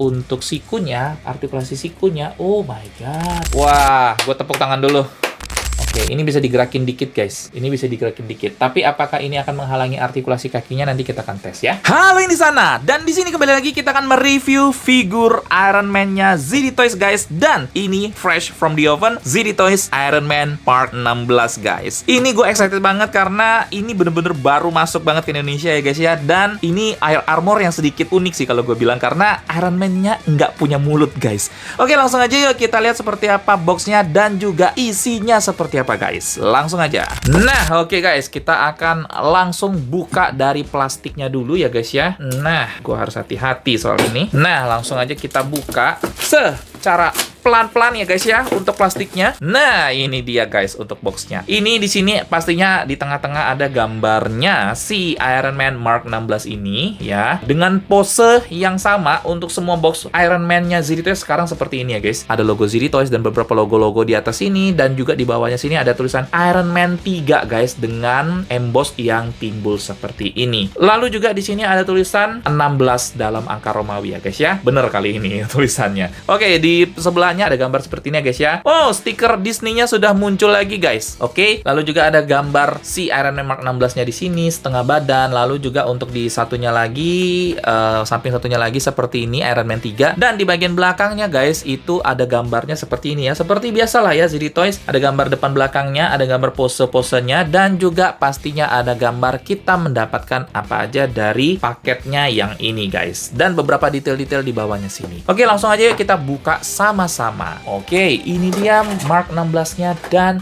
untuk sikunya, artikulasi sikunya, oh my god. Wah, gue tepuk tangan dulu. Oke, ini bisa digerakin dikit guys. Ini bisa digerakin dikit. Tapi apakah ini akan menghalangi artikulasi kakinya? Nanti kita akan tes ya. Halo yang di sana. Dan di sini kembali lagi kita akan mereview figur Iron Man-nya ZD Toys guys. Dan ini fresh from the oven, ZD Toys Iron Man Part 16 guys. Ini gue excited banget karena ini bener-bener baru masuk banget ke Indonesia ya guys ya. Dan ini air armor yang sedikit unik sih kalau gue bilang, karena Iron Man-nya nggak punya mulut guys. Oke, langsung aja yuk kita lihat seperti apa boxnya dan juga isinya seperti apa guys. Langsung aja. Nah, oke guys, kita akan langsung buka dari plastiknya dulu ya guys ya. Nah, gua harus hati-hati soal ini. Nah, langsung aja kita buka secara pelan-pelan ya guys ya untuk plastiknya. Nah, ini dia guys untuk boxnya. Ini di sini pastinya di tengah-tengah ada gambarnya si Iron Man Mark 16 ini ya. Dengan pose yang sama untuk semua box Iron Man-nya ZD Toys sekarang seperti ini ya guys. Ada logo ZD Toys dan beberapa logo-logo di atas sini, dan juga di bawahnya sini ada tulisan Iron Man 3 guys dengan emboss yang timbul seperti ini. Lalu juga di sini ada tulisan 16 dalam angka Romawi ya guys ya. Bener kali ini tulisannya. Oke, di sebelah ada gambar seperti ini ya guys ya. Oh, stiker Disney-nya sudah muncul lagi guys. Oke, lalu juga ada gambar si Iron Man Mark 16-nya di sini setengah badan. Lalu juga untuk di satunya lagi, samping satunya lagi seperti ini Iron Man 3. Dan di bagian belakangnya guys itu ada gambarnya seperti ini ya. Seperti biasalah ya ZD Toys, ada gambar depan belakangnya, ada gambar pose-posenya, dan juga pastinya ada gambar kita mendapatkan apa aja dari paketnya yang ini guys. Dan beberapa detail-detail di bawahnya sini. Oke, langsung aja yuk kita buka sama-sama. Oke, ini dia Mark 16-nya dan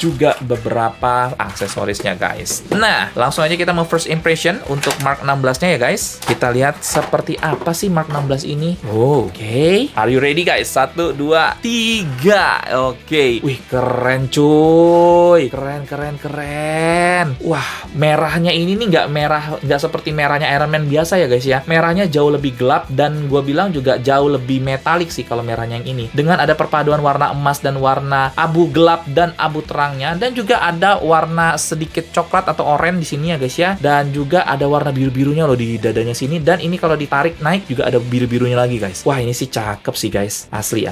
juga beberapa aksesorisnya guys. Nah, langsung aja kita mau first impression untuk Mark 16-nya ya guys. Kita lihat seperti apa sih Mark 16 ini. Oke. Are you ready guys? 1, 2, 3. Oke. Wih, keren cuy. Keren. Wah, merahnya ini nih nggak seperti merahnya Iron Man biasa ya guys ya. Merahnya jauh lebih gelap dan gue bilang juga jauh lebih metalik sih kalau merahnya yang ini. Dengan ada perpaduan warna emas dan warna abu gelap dan abu terang, dan juga ada warna sedikit coklat atau oranye di sini ya guys ya, dan juga ada warna biru-birunya loh di dadanya sini, dan ini kalau ditarik naik juga ada biru-birunya lagi guys. Wah, ini sih cakep sih guys, asli.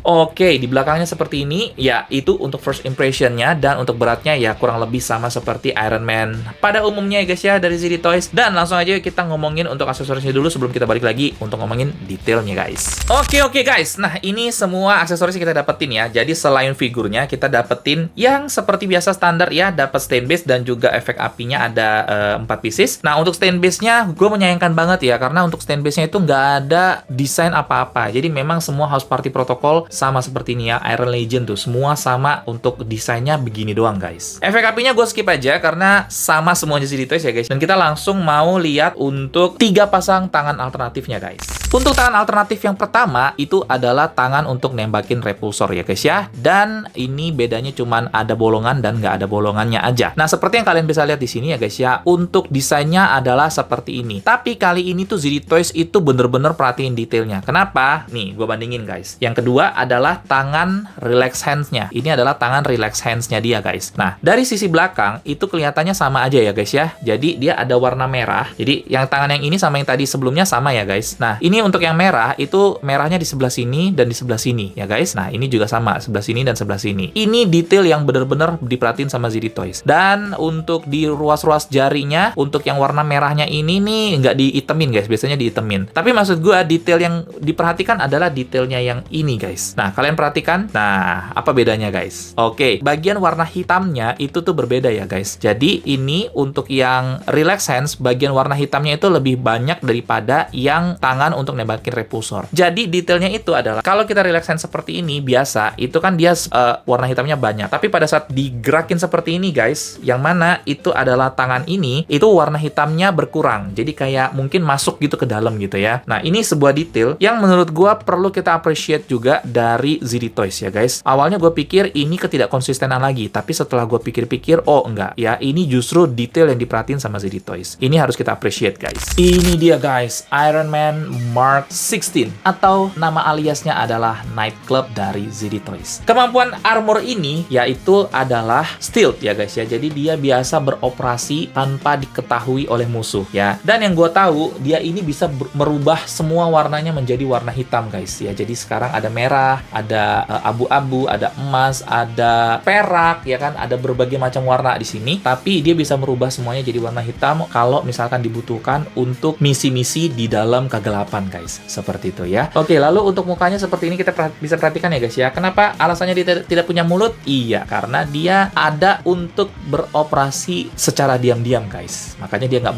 Oke, di belakangnya seperti ini ya, itu untuk first impressionnya, dan untuk beratnya ya kurang lebih sama seperti Iron Man pada umumnya ya guys ya dari ZD Toys. Dan langsung aja kita ngomongin untuk aksesorisnya dulu sebelum kita balik lagi untuk ngomongin detailnya guys. Oke guys, nah ini semua aksesoris kita dapetin ya. Jadi selain figurnya kita dapetin yang seperti biasa standar ya, dapat stand base dan juga efek apinya ada 4 pieces. Nah, untuk stand base-nya gue menyayangkan banget ya, karena untuk stand base-nya itu nggak ada desain apa-apa. Jadi memang semua House Party Protocol sama seperti ini ya, Iron Legend tuh semua sama untuk desainnya begini doang guys. Efek apinya gue skip aja karena sama semuanya ZD Toys ya guys. Dan kita langsung mau lihat untuk 3 pasang tangan alternatifnya guys. Untuk tangan alternatif yang pertama itu adalah tangan untuk nembakin repulsor ya guys ya. Dan ini bedanya cuman ada bolongan dan nggak ada bolongannya aja. Nah, seperti yang kalian bisa lihat di sini ya guys ya, untuk desainnya adalah seperti ini. Tapi kali ini tuh ZD Toys itu bener-bener perhatiin detailnya. Kenapa? Nih, gue bandingin guys. Yang kedua adalah tangan relax hands-nya. Ini adalah tangan relax hands-nya dia guys. Nah, dari sisi belakang itu kelihatannya sama aja ya guys ya. Jadi dia ada warna merah. Jadi yang tangan yang ini sama yang tadi sebelumnya sama ya guys. Nah, ini untuk yang merah itu merahnya di sebelah sini dan di sebelah sini ya guys. Nah, ini juga sama sebelah sini dan sebelah sini. Ini detail yang bener-bener diperhatiin sama ZD Toys. Dan untuk di ruas-ruas jarinya, untuk yang warna merahnya ini nih nggak diitemin guys, biasanya diitemin. Tapi maksud gue detail yang diperhatikan adalah detailnya yang ini guys. Nah, kalian perhatikan. Nah, apa bedanya guys? Oke, bagian warna hitamnya itu tuh berbeda ya guys. Jadi ini untuk yang relax hands, bagian warna hitamnya itu lebih banyak daripada yang tangan untuk nembakin repulsor. Jadi detailnya itu adalah kalau kita relax hands seperti ini biasa, itu kan dia warna hitamnya banyak. Tapi pada saat digerakin seperti ini guys, yang mana itu adalah tangan ini, itu warna hitamnya berkurang. Jadi kayak mungkin masuk gitu ke dalam gitu ya. Nah, ini sebuah detail yang menurut gua perlu kita appreciate juga dari ZD Toys ya guys. Awalnya gue pikir ini ketidakkonsistenan lagi, tapi setelah gue pikir-pikir, oh enggak ya, ini justru detail yang diperhatiin sama ZD Toys. Ini harus kita appreciate guys. Ini dia guys, Iron Man Mark 16 atau nama aliasnya adalah Nightclub dari ZD Toys. Kemampuan armor ini yaitu itu adalah stealth ya guys ya. Jadi dia biasa beroperasi tanpa diketahui oleh musuh ya. Dan yang gue tahu dia ini bisa merubah semua warnanya menjadi warna hitam guys ya. Jadi sekarang ada merah, ada abu-abu, ada emas, ada perak ya kan, ada berbagai macam warna di sini. Tapi dia bisa merubah semuanya jadi warna hitam kalau misalkan dibutuhkan untuk misi-misi di dalam kegelapan guys. Seperti itu ya. Oke, lalu untuk mukanya seperti ini kita bisa perhatikan ya guys ya. Kenapa alasannya dia tidak punya mulut? Iya, karena dia ada untuk beroperasi secara diam-diam guys. Makanya dia nggak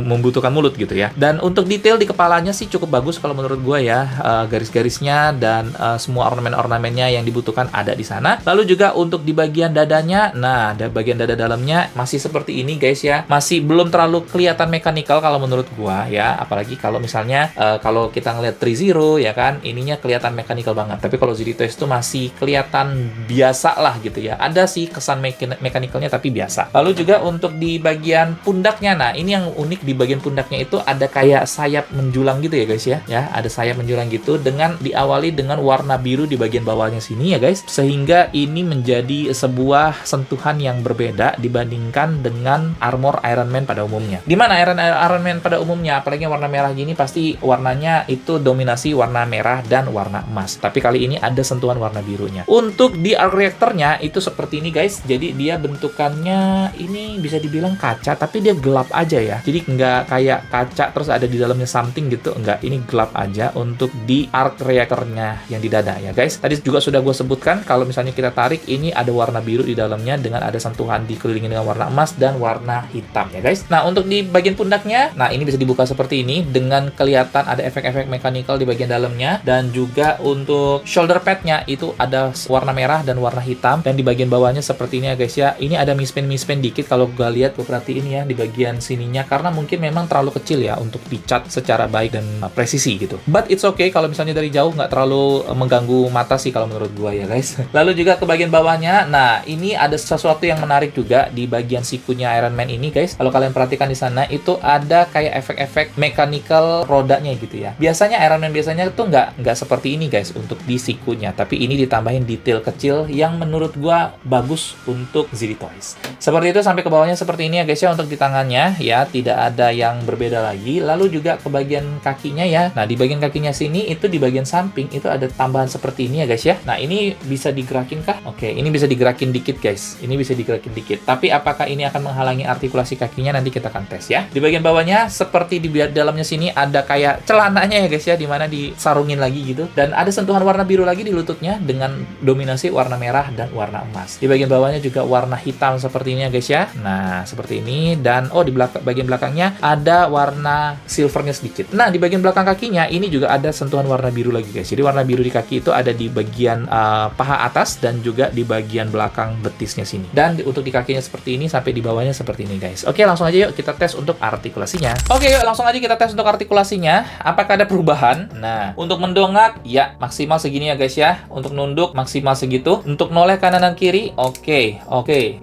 membutuhkan mulut gitu ya. Dan untuk detail di kepalanya sih cukup bagus kalau menurut gue ya. Garis-garisnya dan semua ornamen-ornamennya yang dibutuhkan ada di sana. Lalu juga untuk di bagian dadanya, nah bagian dada dalamnya masih seperti ini guys ya. Masih belum terlalu kelihatan mekanikal kalau menurut gue ya. Apalagi kalau misalnya kalau kita ngeliat 3-0 ya kan, ininya kelihatan mekanikal banget. Tapi kalau ZD Toys itu masih kelihatan biasa lah gitu ya. Ada sih kesan mekanikalnya tapi biasa. Lalu juga untuk di bagian pundaknya, nah ini yang unik di bagian pundaknya itu ada kayak sayap menjulang gitu ya guys ya. Ya, ada sayap menjulang gitu dengan diawali dengan warna biru di bagian bawahnya sini ya guys. Sehingga ini menjadi sebuah sentuhan yang berbeda dibandingkan dengan armor Iron Man pada umumnya. Dimana Iron Man pada umumnya, apalagi yang warna merah gini pasti warnanya itu dominasi warna merah dan warna emas. Tapi kali ini ada sentuhan warna birunya. Untuk di arc reactornya itu seperti ini guys. Jadi dia bentukannya ini bisa dibilang kaca, tapi dia gelap aja ya. Jadi nggak kayak kaca terus ada di dalamnya something gitu. Enggak, ini gelap aja untuk di arc reactornya yang di dada ya guys. Tadi juga sudah gue sebutkan kalau misalnya kita tarik ini ada warna biru di dalamnya dengan ada sentuhan dikelilingi dengan warna emas dan warna hitam ya guys. Nah untuk di bagian pundaknya, nah ini bisa dibuka seperti ini dengan kelihatan ada efek-efek mekanikal di bagian dalamnya. Dan juga untuk shoulder padnya itu ada warna merah dan warna hitam. Dan di bagian bawahnya seperti ini ya guys ya. Ini ada mispen dikit kalau gue lihat, gue perhatiin ya di bagian sininya. Karena mungkin memang terlalu kecil ya untuk dicat secara baik dan presisi gitu. But it's okay kalau misalnya dari jauh nggak terlalu mengganggu mata sih kalau menurut gue ya guys. Lalu juga ke bagian bawahnya, nah ini ada sesuatu yang menarik juga di bagian sikunya Iron Man ini guys. Kalau kalian perhatikan di sana itu ada kayak efek-efek mechanical rodanya gitu ya. Biasanya Iron Man biasanya tuh nggak seperti ini guys untuk di sikunya, tapi ini ditambahin detail kecil yang menurut gua bagus untuk ZD Toys. Seperti itu sampai ke bawahnya seperti ini ya guys ya. Untuk di tangannya ya tidak ada yang berbeda lagi. Lalu juga ke bagian kakinya ya. Nah di bagian kakinya sini itu di bagian samping itu ada tambahan seperti ini ya guys ya. Nah ini bisa digerakin kah? Oke, ini bisa digerakin dikit guys. Ini bisa digerakin dikit. Tapi apakah ini akan menghalangi artikulasi kakinya, nanti kita akan tes ya. Di bagian bawahnya seperti di dalamnya sini ada kayak celananya ya guys ya, dimana disarungin lagi gitu. Dan ada sentuhan warna biru lagi di lututnya dengan dominasi warna merah dan warna emas. Di bagian bawahnya juga warna hitam seperti ini ya guys ya. Nah seperti ini. Dan di bagian belakangnya ada warna silvernya sedikit. Nah di bagian belakang kakinya ini juga ada sentuhan warna biru lagi guys. Jadi warna biru di kaki itu ada di bagian paha atas dan juga di bagian belakang betisnya sini. Dan untuk di kakinya seperti ini sampai di bawahnya seperti ini guys. Oke, langsung aja yuk kita tes untuk artikulasinya. Oke, yuk langsung aja kita tes untuk artikulasinya. Apakah ada perubahan? Nah, untuk mendongak ya maksimal segini ya guys ya. Untuk nunduk maksimal segitu. Untuk noleh kanan dan kiri, oke.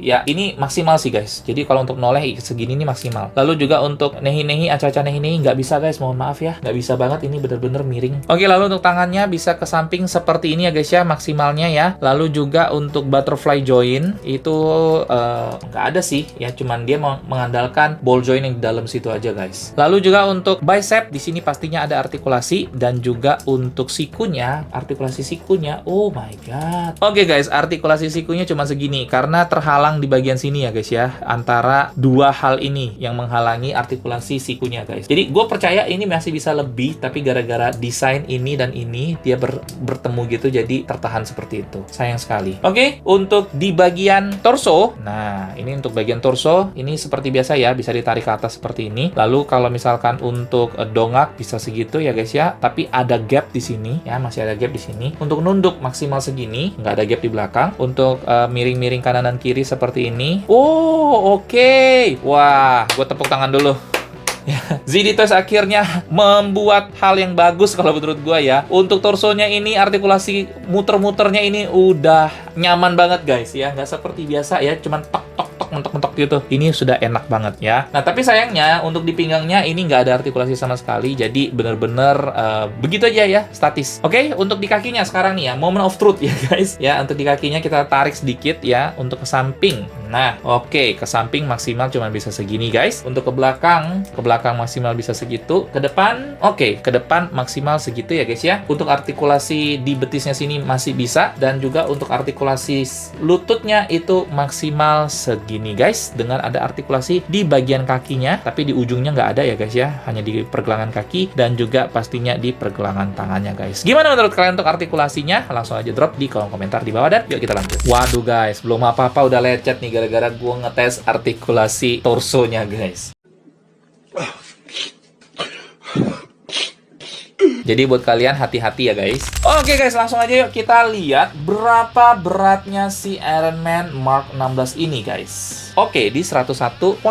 Ya, ini maksimal sih guys. Jadi kalau untuk noleh segini ini maksimal. Lalu juga untuk nehi-nehi, aca-aca nehi-nehi nggak bisa guys, mohon maaf ya. Nggak bisa banget, ini bener-bener miring. Oke, lalu untuk tangannya bisa ke samping seperti ini ya guys ya, maksimalnya ya. Lalu juga untuk butterfly joint itu nggak ada sih ya, cuman dia mengandalkan ball joint yang di dalam situ aja guys. Lalu juga untuk bicep di sini pastinya ada artikulasi, dan juga untuk sikunya, artikulasi sikunya, oh my god. Oke guys, artikulasi sikunya cuma segini karena terhalang di bagian sini ya guys ya, antara dua hal ini yang menghalangi artikulasi sikunya guys. Jadi gue percaya ini masih bisa lebih, tapi gara-gara desain ini dan ini dia bertemu gitu, jadi tertahan seperti itu. Sayang sekali. Oke, untuk di bagian torso, nah ini untuk bagian torso ini seperti biasa ya, bisa ditarik ke atas seperti ini. Lalu kalau misalkan untuk dongak bisa segitu ya guys ya, tapi ada gap di sini ya, masih ada gap di sini. Untuk nunduk maksimal segini, nggak ada gap di belakang. Untuk miring-miring kanan dan kiri seperti ini. Oh oke. Wah, gue tepuk tangan dulu. ZD Toys akhirnya membuat hal yang bagus kalau menurut gue ya. Untuk torsonya ini, artikulasi muter-muternya ini udah nyaman banget guys ya, nggak seperti biasa ya, cuman tok tok tok mentok gitu. Ini sudah enak banget ya. Nah, tapi sayangnya untuk di pinggangnya ini nggak ada artikulasi sama sekali, jadi bener-bener begitu aja ya, statis. Oke, untuk di kakinya sekarang nih ya, moment of truth ya guys. Ya, untuk di kakinya kita tarik sedikit ya, untuk ke samping. Nah, oke, ke samping maksimal cuma bisa segini guys. Untuk ke belakang maksimal bisa segitu. Ke depan, oke, ke depan maksimal segitu ya guys ya. Untuk artikulasi di betisnya sini masih bisa, dan juga untuk artikulasi lututnya itu maksimal segini guys, dengan ada artikulasi di bagian kakinya, tapi di ujungnya nggak ada ya guys ya, hanya di pergelangan kaki dan juga pastinya di pergelangan tangannya guys. Gimana menurut kalian untuk artikulasinya? Langsung aja drop di kolom komentar di bawah, dan yuk kita lanjut. Waduh guys, belum apa-apa udah lecet nih gara-gara gue ngetes artikulasi torsonya guys. Jadi buat kalian hati-hati ya guys. Oke guys, langsung aja yuk kita lihat berapa beratnya si Iron Man Mark 16 ini guys. Oke, di 101,1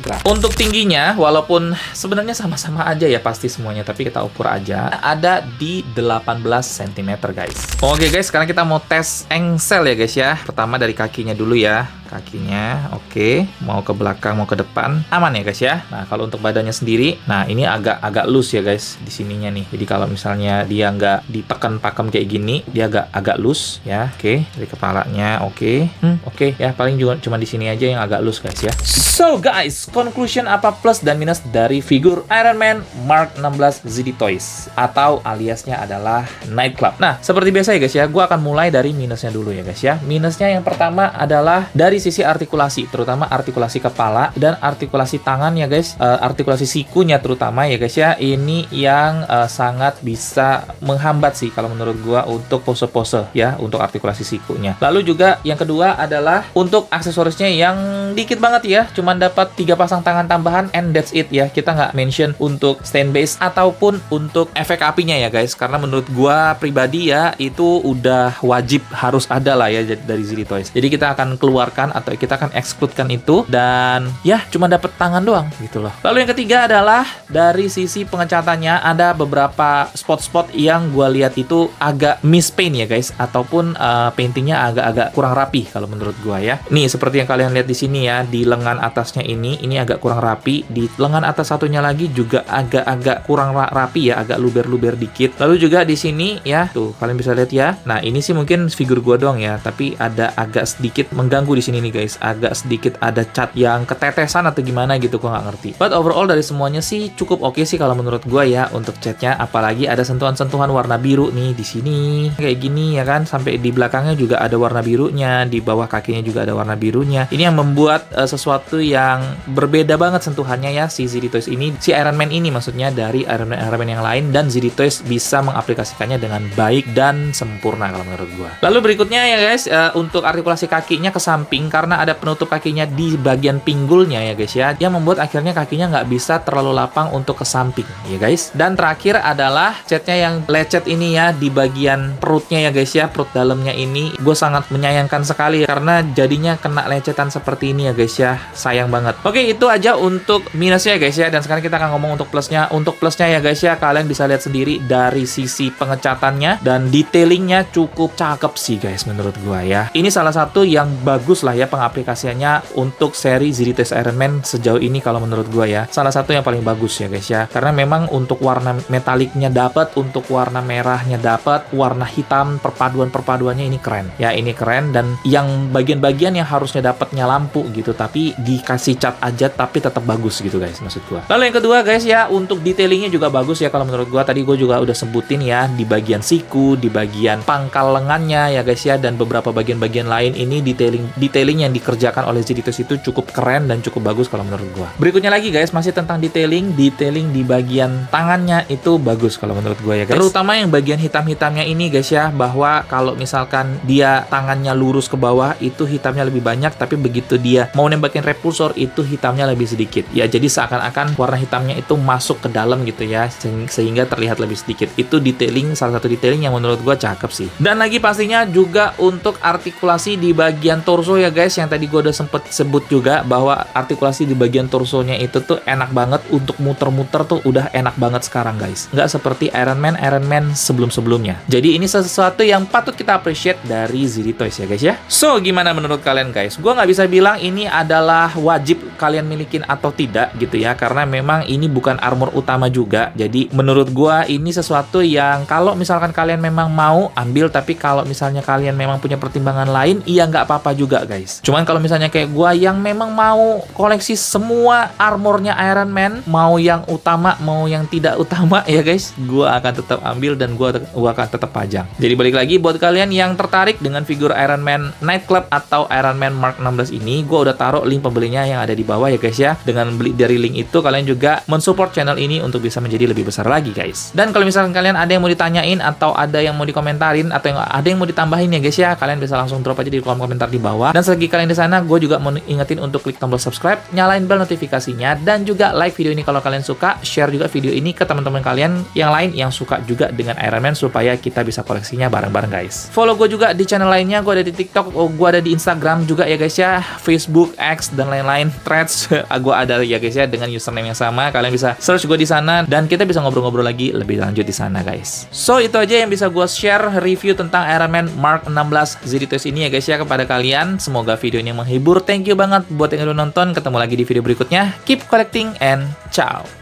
gram. Untuk tingginya, walaupun sebenarnya sama-sama aja ya pasti semuanya, tapi kita ukur aja, ada di 18 cm guys. Oke guys, sekarang kita mau tes engsel ya guys ya. Pertama dari kakinya dulu ya. Kakinya, oke. Mau ke belakang, mau ke depan, aman ya guys ya. Nah, kalau untuk badannya sendiri, nah ini agak loose ya guys di sininya nih. Jadi kalau misalnya dia nggak ditekan pakem kayak gini, dia agak loose ya. Oke, dari kepalanya, oke. Oke ya, paling juga cuma di sini aja yang agak loose guys ya. So guys, conclusion apa plus dan minus dari figur Iron Man Mark 16 ZD Toys, atau aliasnya adalah Nightclub. Nah, seperti biasa ya guys ya, gue akan mulai dari minusnya dulu ya guys ya. Minusnya yang pertama adalah dari sisi artikulasi, terutama artikulasi kepala dan artikulasi tangan ya guys, artikulasi sikunya terutama ya guys ya, ini yang sangat bisa menghambat sih kalau menurut gua untuk pose-pose ya, untuk artikulasi sikunya. Lalu juga yang kedua adalah untuk aksesorisnya yang dikit banget ya, cuman dapat 3 pasang tangan tambahan and that's it ya. Kita nggak mention untuk stand base ataupun untuk efek apinya ya guys, karena menurut gua pribadi ya itu udah wajib harus ada lah ya dari ZD Toys. Jadi kita akan keluarkan atau kita akan excludekan itu, dan ya cuma dapat tangan doang gitu loh. Lalu yang ketiga adalah dari sisi pengecatannya, ada beberapa spot-spot yang gue lihat itu agak mispaint ya guys, ataupun paintingnya agak-agak kurang rapi kalau menurut gue ya. Nih seperti yang kalian lihat di sini ya, di lengan atasnya ini agak kurang rapi, di lengan atas satunya lagi juga agak-agak kurang rapi ya, agak luber-luber dikit. Lalu juga di sini ya, tuh kalian bisa lihat ya. Nah ini sih mungkin figur gue doang ya, tapi ada agak sedikit mengganggu di sini nih guys, agak sedikit ada cat yang ketetesan atau gimana gitu, gua nggak ngerti. But overall dari semuanya sih cukup oke sih kalau menurut gua ya untuk catnya, apalagi ada sentuhan-sentuhan warna biru nih di sini kayak gini ya kan, sampai di belakangnya juga ada warna birunya, di bawah kakinya juga ada warna birunya. Ini yang membuat sesuatu yang berbeda banget sentuhannya ya si ZD Toys ini, si Iron Man ini maksudnya, dari Iron Man yang lain, dan ZD Toys bisa mengaplikasikannya dengan baik dan sempurna kalau menurut gua. Lalu berikutnya ya guys, untuk artikulasi kakinya ke samping, karena ada penutup kakinya di bagian pinggulnya ya guys ya, yang membuat akhirnya kakinya nggak bisa terlalu lapang untuk ke samping ya guys. Dan terakhir adalah catnya yang lecet ini ya, di bagian perutnya ya guys ya, perut dalamnya ini gue sangat menyayangkan sekali karena jadinya kena lecetan seperti ini ya guys ya, sayang banget. Oke, itu aja untuk minusnya ya guys ya, dan sekarang kita akan ngomong untuk plusnya. Untuk plusnya ya guys ya, kalian bisa lihat sendiri dari sisi pengecatannya dan detailingnya cukup cakep sih guys menurut gue ya. Ini salah satu yang bagus lah ya pengaplikasiannya untuk seri ZD Toys Iron Man sejauh ini kalau menurut gua ya. Salah satu yang paling bagus ya guys ya. Karena memang untuk warna metaliknya dapat, untuk warna merahnya dapat, warna hitam perpaduannya ini keren. Ya, ini keren, dan yang bagian-bagian yang harusnya dapatnya lampu gitu tapi dikasih cat aja tapi tetap bagus gitu guys maksud gua. Lalu yang kedua guys ya, untuk detailingnya juga bagus ya kalau menurut gua. Tadi gua juga udah sebutin ya, di bagian siku, di bagian pangkal lengannya ya guys ya, dan beberapa bagian-bagian lain ini detailing yang dikerjakan oleh ZD Toys itu cukup keren dan cukup bagus kalau menurut gua. Berikutnya lagi guys, masih tentang detailing di bagian tangannya itu bagus kalau menurut gua ya guys. Terutama yang bagian hitam-hitamnya ini guys ya, bahwa kalau misalkan dia tangannya lurus ke bawah itu hitamnya lebih banyak, tapi begitu dia mau nembakin repulsor itu hitamnya lebih sedikit. Ya, jadi seakan-akan warna hitamnya itu masuk ke dalam gitu ya, sehingga terlihat lebih sedikit. Itu detailing, salah satu detailing yang menurut gua cakep sih. Dan lagi pastinya juga untuk artikulasi di bagian torso ya guys, yang tadi gue udah sempet sebut juga bahwa artikulasi di bagian torsonya itu tuh enak banget, untuk muter-muter tuh udah enak banget sekarang guys. nggak seperti Iron Man sebelum-sebelumnya. Jadi ini sesuatu yang patut kita appreciate dari ZD Toys ya guys ya. So, gimana menurut kalian guys? Gua nggak bisa bilang ini adalah wajib kalian milikin atau tidak gitu ya, karena memang ini bukan armor utama juga. Jadi menurut gua ini sesuatu yang kalau misalkan kalian memang mau ambil, tapi kalau misalnya kalian memang punya pertimbangan lain, iya nggak apa-apa juga guys. Cuman kalau misalnya kayak gua yang memang mau koleksi semua armornya Iron Man, mau yang utama mau yang tidak utama ya guys, gua akan tetap ambil dan gua akan tetap pajang. Jadi balik lagi buat kalian yang tertarik dengan figur Iron Man Nightclub atau Iron Man Mark 16 ini, gua udah taruh link pembelinya yang ada di bawah ya guys ya. Dengan beli dari link itu kalian juga mensupport channel ini untuk bisa menjadi lebih besar lagi guys. Dan kalau misalkan kalian ada yang mau ditanyain atau ada yang mau dikomentarin atau ada yang mau ditambahin ya guys ya, kalian bisa langsung drop aja di kolom komentar di bawah. Dan selagi kalian di sana, gue juga mau ingetin untuk klik tombol subscribe, nyalain bel notifikasinya, dan juga like video ini kalau kalian suka, share juga video ini ke teman-teman kalian yang lain yang suka juga dengan Iron Man supaya kita bisa koleksinya bareng-bareng guys. Follow gue juga di channel lainnya, gue ada di TikTok, gue ada di Instagram juga ya guys ya, Facebook, X dan lain-lain, Threads, gue ada ya guys ya dengan username yang sama. Kalian bisa search gue di sana dan kita bisa ngobrol-ngobrol lagi lebih lanjut di sana guys. So itu aja yang bisa gue share review tentang Iron Man Mark 16 ZD Toys ini ya guys ya kepada kalian. Semoga video ini menghibur. Thank you banget buat yang udah nonton. Ketemu lagi di video berikutnya. Keep collecting and ciao.